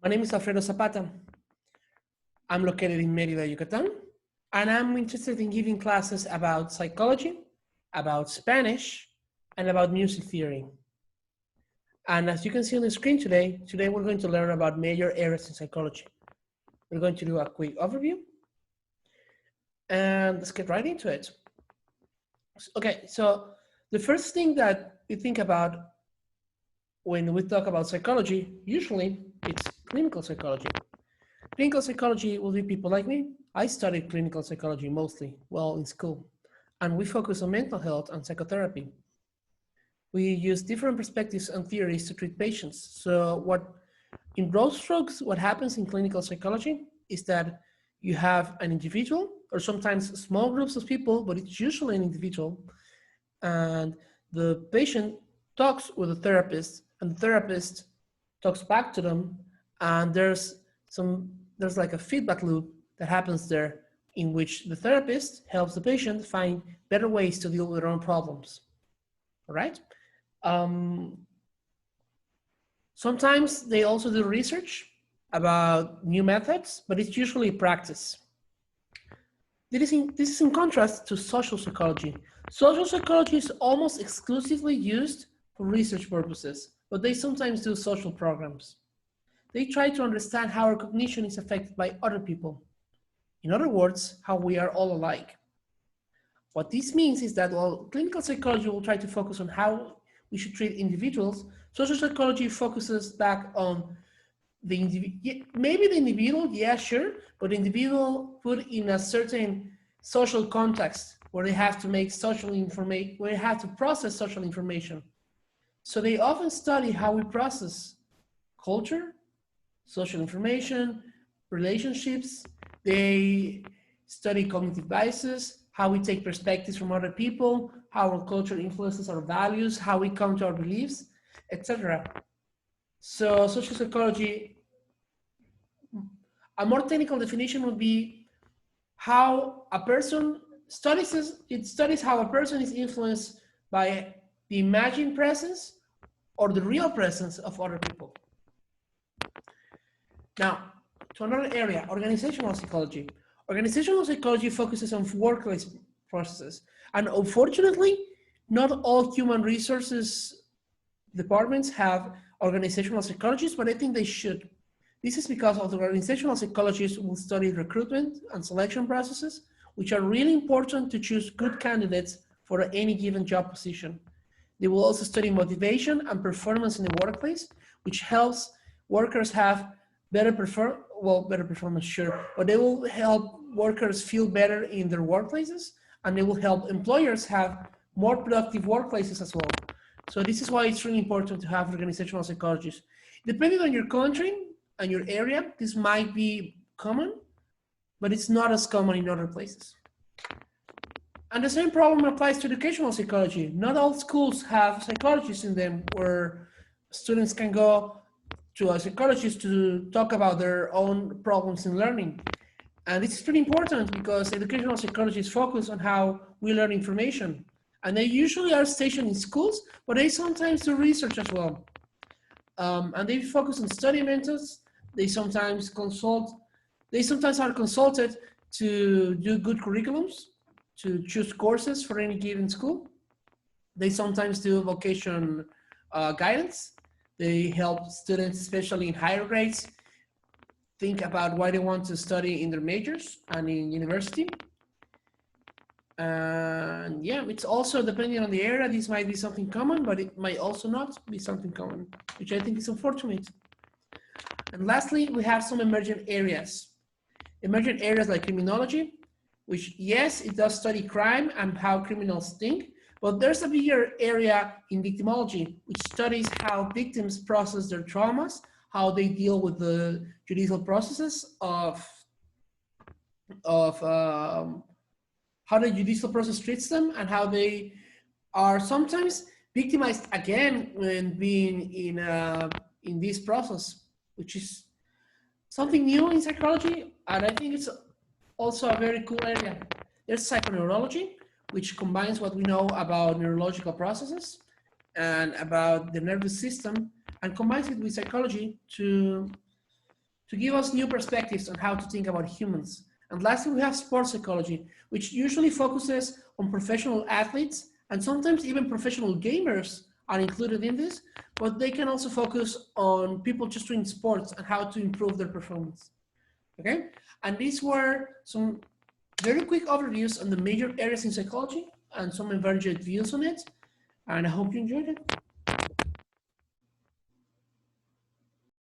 My name is Alfredo Zapata. I'm located in Mérida, Yucatan, and I'm interested in giving classes about psychology, about Spanish, and about music theory. And as you can see on the screen today we're going to learn about major areas in psychology. We're going to do a quick overview, and let's get right into it. Okay, so the first thing that we think about when we talk about psychology, usually it's clinical psychology. Clinical psychology will be people like me. I studied clinical psychology mostly, well, in school, and we focus on mental health and psychotherapy. We use different perspectives and theories to treat patients. So in broad strokes, what happens in clinical psychology is that you have an individual, or sometimes small groups of people, but it's usually an individual, and the patient talks with the therapist, and the therapist talks back to them, and there's like a feedback loop that happens there in which the therapist helps the patient find better ways to deal with their own problems. All right? Sometimes they also do research about new methods, but it's usually practice. This is in contrast to social psychology. Social psychology is almost exclusively used for research purposes, but they sometimes do social programs. They try to understand how our cognition is affected by other people. In other words, how we are all alike. What this means is that while clinical psychology will try to focus on how we should treat individuals, social psychology focuses back on the individual, maybe the individual, yeah, sure, but the individual put in a certain social context where they have to make social information, where they have to process social information. So they often study how we process culture, social information, relationships. They study cognitive biases, how we take perspectives from other people, how our culture influences our values, how we come to our beliefs, etc. So social psychology, a more technical definition would be how a person studies how a person is influenced by the imagined presence or the real presence of other people. Now, to another area, organizational psychology. Organizational psychology focuses on workplace processes. And unfortunately, not all human resources departments have organizational psychologists, but I think they should. This is because the organizational psychologists will study recruitment and selection processes, which are really important to choose good candidates for any given job position. They will also study motivation and performance in the workplace, which helps workers have better performance, sure, but they will help workers feel better in their workplaces, and they will help employers have more productive workplaces as well. So this is why it's really important to have organizational psychologists. Depending on your country and your area, this might be common, but it's not as common in other places. And the same problem applies to educational psychology. Not all schools have psychologists in them where students can go to a psychologist to talk about their own problems in learning. And this is pretty important because educational psychologists focus on how we learn information. And they usually are stationed in schools, but they sometimes do research as well. And they focus on study methods. They sometimes are consulted to do good curriculums, to choose courses for any given school. They sometimes do vocation guidance. They help students, especially in higher grades, think about why they want to study in their majors and in university. And yeah, it's also depending on the area, this might be something common, but it might also not be something common, which I think is unfortunate. And lastly, we have some emergent areas. Emergent areas like criminology, which yes, it does study crime and how criminals think, but there's a bigger area in victimology, which studies how victims process their traumas, how they deal with the judicial processes of how the judicial process treats them, and how they are sometimes victimized again when being in this process, which is something new in psychology, and I think it's also a very cool area. There's psychoneurology, which combines what we know about neurological processes and about the nervous system, and combines it with psychology to to give us new perspectives on how to think about humans. And lastly, we have sports psychology, which usually focuses on professional athletes, and sometimes even professional gamers are included in this, but they can also focus on people just doing sports and how to improve their performance. Okay, and these were some very quick overviews on the major areas in psychology and some emergent views on it, and I hope you enjoyed it.